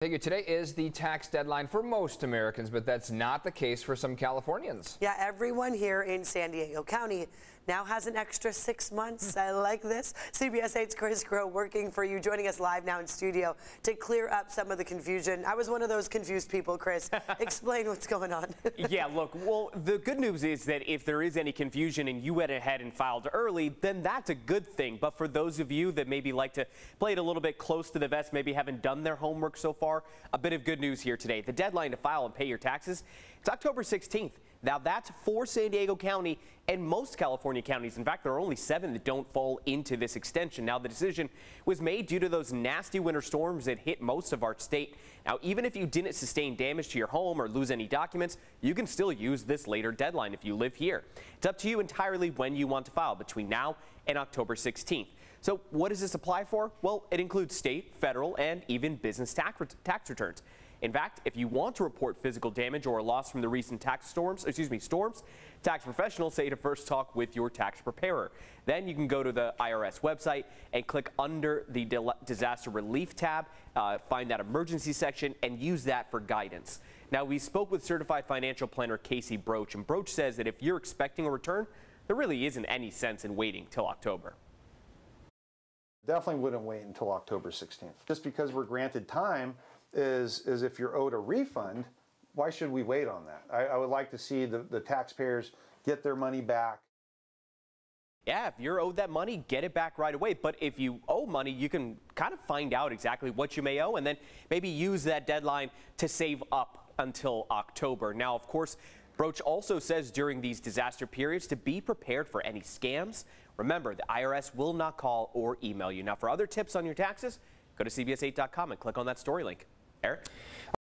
Figure today is the tax deadline for most Americans, but that's not the case for some Californians. Yeah, everyone here in San Diego County now has an extra 6 months. I like this. CBS 8's Chris Crow working for you, joining us live now in studio to clear up some of the confusion. I was one of those confused people, Chris. Explain what's going on. Yeah, look, well, the good news is that if there is any confusion and you went ahead and filed early, then that's a good thing. But for those of you that maybe like to play it a little bit close to the vest, maybe haven't done their homework so far, a bit of good news here today. The deadline to file and pay your taxes, it's October 16th. Now that's for San Diego County and most California counties. In fact, there are only 7 that don't fall into this extension. Now the decision was made due to those nasty winter storms that hit most of our state. Now even if you didn't sustain damage to your home or lose any documents, you can still use this later deadline if you live here. It's up to you entirely when you want to file between now and October 16th. So what does this apply for? Well, it includes state, federal, and even business tax returns. In fact, if you want to report physical damage or a loss from the recent storms, tax professionals say to first talk with your tax preparer. Then you can go to the IRS website and click under the disaster relief tab, find that emergency section, and use that for guidance. Now, we spoke with certified financial planner Casey Broach, and Broach says that if you're expecting a return, there really isn't any sense in waiting till October. Definitely wouldn't wait until October 16th. Just because we're granted time is if you're owed a refund, why should we wait on that? I would like to see the taxpayers get their money back. Yeah, if you're owed that money, get it back right away. But if you owe money, you can kind of find out exactly what you may owe and then maybe use that deadline to save up until October. Now, of course, Broach also says during these disaster periods to be prepared for any scams. Remember, the IRS will not call or email you. Now, for other tips on your taxes, go to CBS8.com and click on that story link. Eric?